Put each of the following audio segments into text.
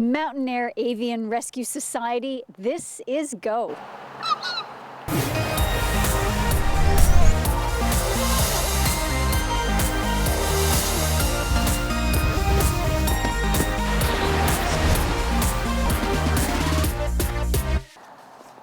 Mountainaire Avian Rescue Society, this is Go.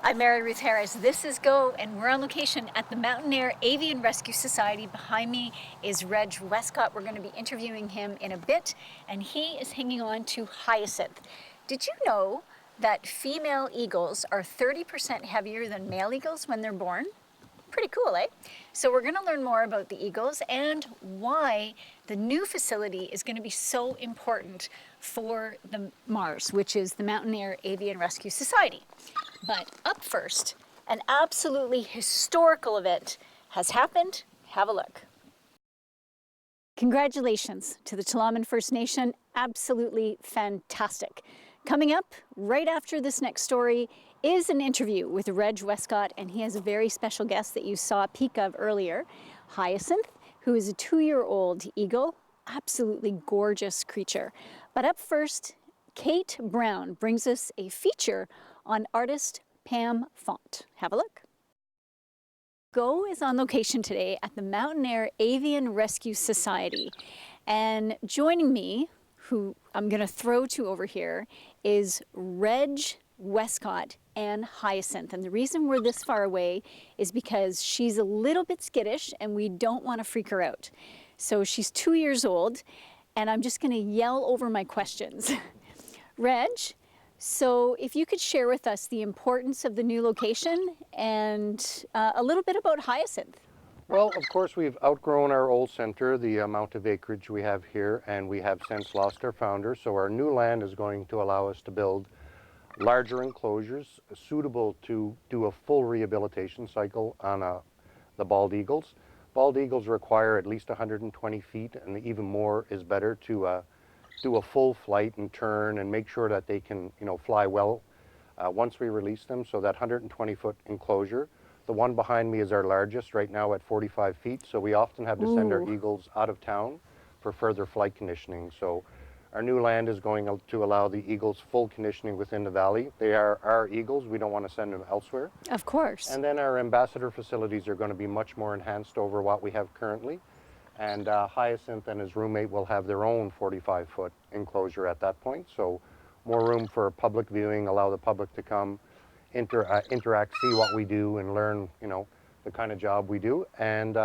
I'm Mary Ruth Harris, this is Go, and we're on location at the Mountainaire Avian Rescue Society. Behind me is Reg Westcott. We're going to be interviewing him in a bit, and he is hanging on to Hyacinth. Did you know that female eagles are 30% heavier than male eagles when they're born? Pretty cool, eh? So we're going to learn more about the eagles and why the new facility is going to be so important for the MARS, which is the Mountainaire Avian Rescue Society. But up first, an absolutely historical event has happened. Have a look. Congratulations to the Tla'amin First Nation. Absolutely fantastic. Coming up right after this next story is an interview with Reg Westcott, and he has a very special guest that you saw a peek of earlier, Hyacinth, who is a 2-year-old eagle. Absolutely gorgeous creature. But up first, Kate Brown brings us a feature on artist Pam Font. Have a look. Go is on location today at the Mountainaire Avian Rescue Society. And joining me, who I'm going to throw to over here, is Reg Westcott and Hyacinth. And the reason we're this far away is because she's a little bit skittish and we don't want to freak her out. So she's 2 years old, and I'm just going to yell over my questions. Reg, so if you could share with us the importance of the new location and a little bit about Hyacinth. Well, of course, we've outgrown our old center, the amount of acreage we have here, and we have since lost our founder. So our new land is going to allow us to build larger enclosures suitable to do a full rehabilitation cycle on the bald eagles. Bald eagles require at least 120 feet, and even more is better to do a full flight and turn and make sure that they can, fly well once we release them. So that 120-foot enclosure. The one behind me is our largest right now at 45 feet. So we often have to send our eagles out of town for further flight conditioning. So our new land is going to allow the eagles full conditioning within the valley. They are our eagles. We don't want to send them elsewhere. Of course. And then our ambassador facilities are going to be much more enhanced over what we have currently. And Hyacinth and his roommate will have their own 45-foot enclosure at that point. So more room for public viewing, allow the public to come, interact, see what we do, and learn, the kind of job we do. And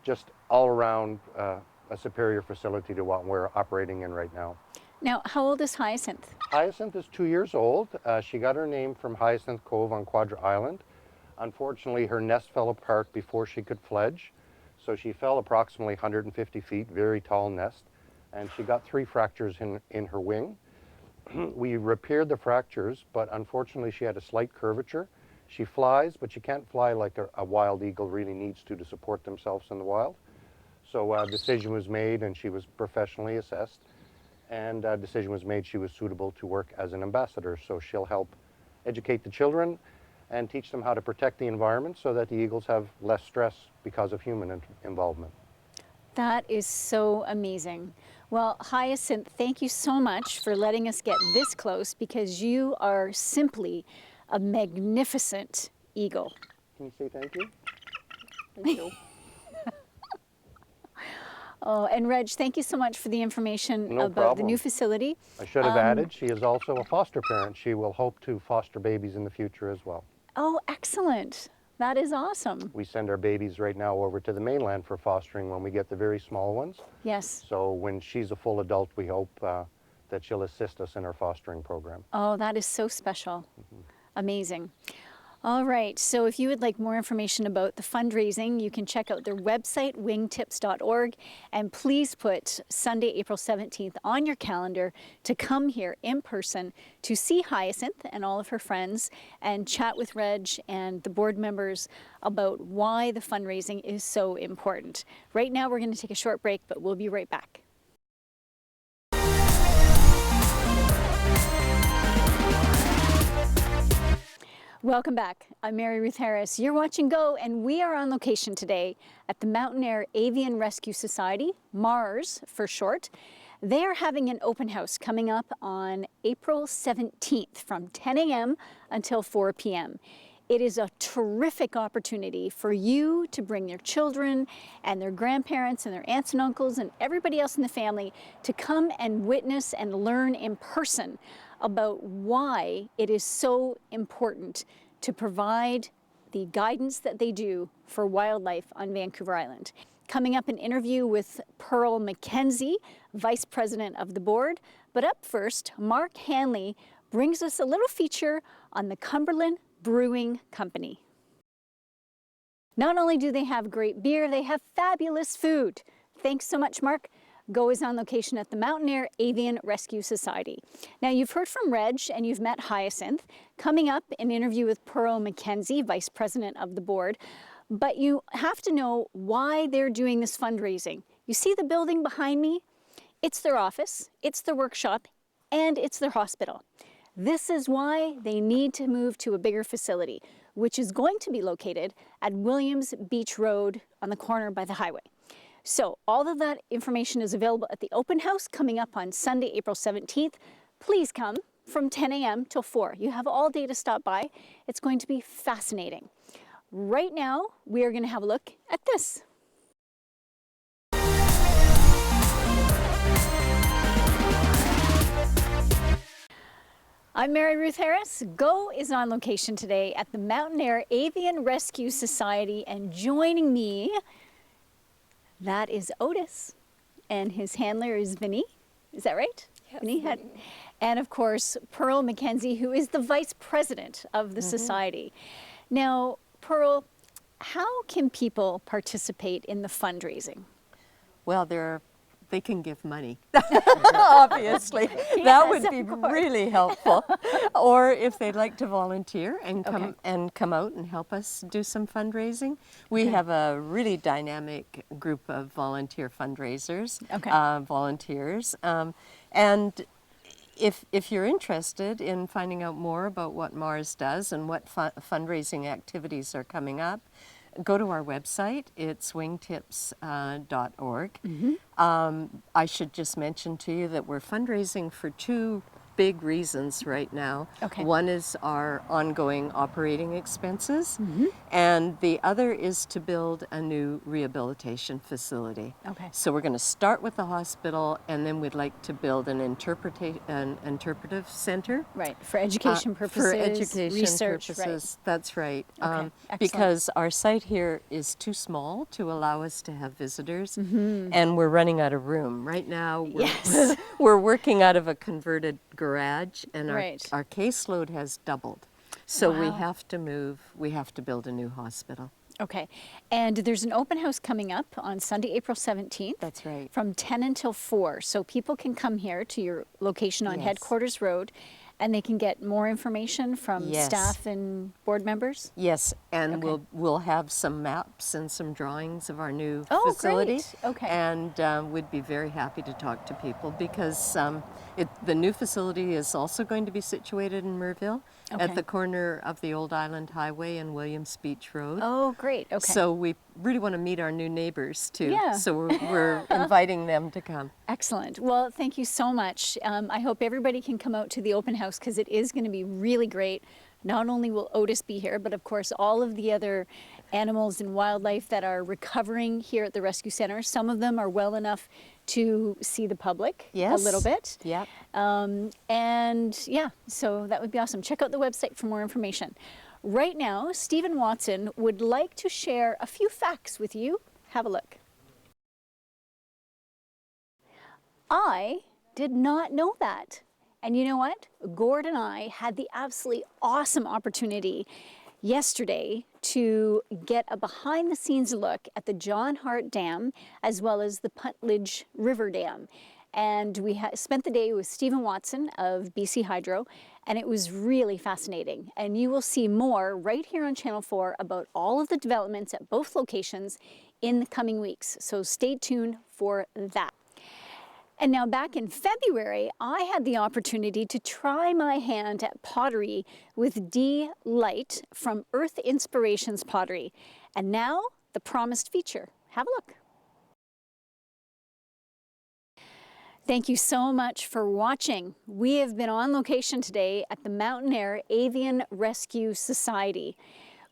just all around a superior facility to what we're operating in right now. Now, how old is Hyacinth? Hyacinth is 2 years old. She got her name from Hyacinth Cove on Quadra Island. Unfortunately, her nest fell apart before she could fledge. So she fell approximately 150 feet, very tall nest, and she got 3 fractures in her wing. We repaired the fractures, but unfortunately she had a slight curvature. She flies, but she can't fly like a wild eagle really needs to support themselves in the wild. So a decision was made, and she was professionally assessed, and a decision was made she was suitable to work as an ambassador. So she'll help educate the children and teach them how to protect the environment so that the eagles have less stress because of human involvement. That is so amazing. Well, Hyacinth, thank you so much for letting us get this close, because you are simply a magnificent eagle. Can you say thank you? Thank you. Oh, and Reg, thank you so much for the information about the new facility. I should have added, she is also a foster parent. She will hope to foster babies in the future as well. Oh, excellent. That is awesome. We send our babies right now over to the mainland for fostering when we get the very small ones. Yes. So when she's a full adult, we hope that she'll assist us in our fostering program. Oh, that is so special. Amazing. All right, so if you would like more information about the fundraising, you can check out their website, wingtips.org, and please put Sunday, April 17th on your calendar to come here in person to see Hyacinth and all of her friends and chat with Reg and the board members about why the fundraising is so important. Right now, we're going to take a short break, but we'll be right back. Welcome back. I'm Mary Ruth Harris. You're watching Go, and we are on location today at the Mountainaire Avian Rescue Society, MARS for short. They are having an open house coming up on April 17th from 10 a.m. until 4 p.m. It is a terrific opportunity for you to bring your children and their grandparents and their aunts and uncles and everybody else in the family to come and witness and learn in person about why it is so important to provide the guidance that they do for wildlife on Vancouver Island. Coming up, an interview with Pearl McKenzie, Vice President of the board. But up first, Mark Hanley brings us a little feature on the Cumberland Brewing Company. Not only do they have great beer, they have fabulous food. Thanks so much, Mark. Go is on location at the Mountainaire Avian Rescue Society. Now, you've heard from Reg and you've met Hyacinth. Coming up, an interview with Pearl McKenzie, Vice President of the board. But you have to know why they're doing this fundraising. You see the building behind me? It's their office, it's their workshop, and it's their hospital. This is why they need to move to a bigger facility, which is going to be located at Williams Beach Road on the corner by the highway. So all of that information is available at the open house coming up on Sunday, April 17th. Please come from 10 a.m. till 4. You have all day to stop by. It's going to be fascinating. Right now, we are going to have a look at this. I'm Mary Ruth Harris. Go is on location today at the Mountainaire Avian Rescue Society, and joining me, that is Otis, and his handler is Vinny. Is that right? Yes. Vinny had, and of course, Pearl McKenzie, who is the Vice President of the Society. Now, Pearl, how can people participate in the fundraising? Well, they can give money, obviously. Yes, that would be of course. really helpful. Or if they'd like to volunteer and Okay. come out and help us do some fundraising. We Okay. have a really dynamic group of volunteer fundraisers, Okay. volunteers. And if you're interested in finding out more about what Mars does and what fundraising activities are coming up, go to our website. It's wingtips.org. I should just mention to you that we're fundraising for two big reasons right now. Okay. One is our ongoing operating expenses, and the other is to build a new rehabilitation facility. Okay. So we're going to start with the hospital, and then we'd like to build an interpretive center. Right, for education purposes, For education research, purposes, that's right. Excellent. Because our site here is too small to allow us to have visitors, and we're running out of room. Right now, Yes. we're working out of a converted garage, and Right. our caseload has doubled. So we Wow. have to move, we have to build a new hospital. Okay, and there's an open house coming up on Sunday, April 17th. That's right. From 10 until 4, so people can come here to your location on Yes. Headquarters Road, and they can get more information from Yes. staff and board members. Yes, and Okay. we'll have some maps and some drawings of our new Oh, facility. great. Okay. And we'd be very happy to talk to people because the new facility is also going to be situated in Merville Okay. at the corner of the Old Island Highway and Williams Beach Road. Oh, great. Okay. So we really want to meet our new neighbors too. Yeah. So we're inviting them to come. Excellent. Well, thank you so much. I hope everybody can come out to the open house because it is going to be really great. Not only will Otis be here, but of course all of the other animals and wildlife that are recovering here at the rescue center. Some of them are well enough to see the public Yes. a little bit. Yep. And yeah, so that would be awesome. Check out the website for more information. Right now, Stephen Watson would like to share a few facts with you. Have a look. I did not know that. And you know what? Gord and I had the absolutely awesome opportunity yesterday to get a behind-the-scenes look at the John Hart Dam as well as the Puntledge River Dam. And we spent the day with Stephen Watson of BC Hydro, and it was really fascinating. And you will see more right here on Channel 4 about all of the developments at both locations in the coming weeks. So stay tuned for that. And now back in February, I had the opportunity to try my hand at pottery with D. Light from Earth Inspirations Pottery. And now the promised feature. Have a look. Thank you so much for watching. We have been on location today at the Mountainaire Avian Rescue Society.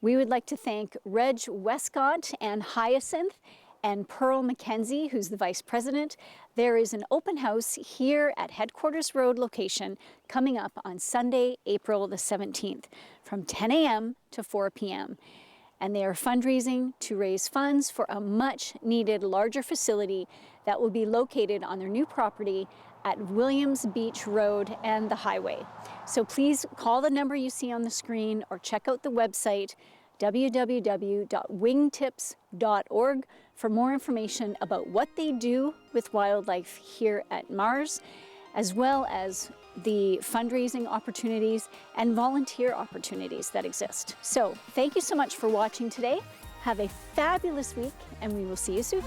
We would like to thank Reg Westcott and Hyacinth and Pearl McKenzie, who's the Vice President. There is an open house here at Headquarters Road location coming up on Sunday, April the 17th from 10 a.m. to 4 p.m. And they are fundraising to raise funds for a much needed larger facility that will be located on their new property at Williams Beach Road and the highway. So please call the number you see on the screen or check out the website www.wingtips.org for more information about what they do with wildlife here at Mars, as well as the fundraising opportunities and volunteer opportunities that exist. So thank you so much for watching today. Have a fabulous week, and we will see you soon.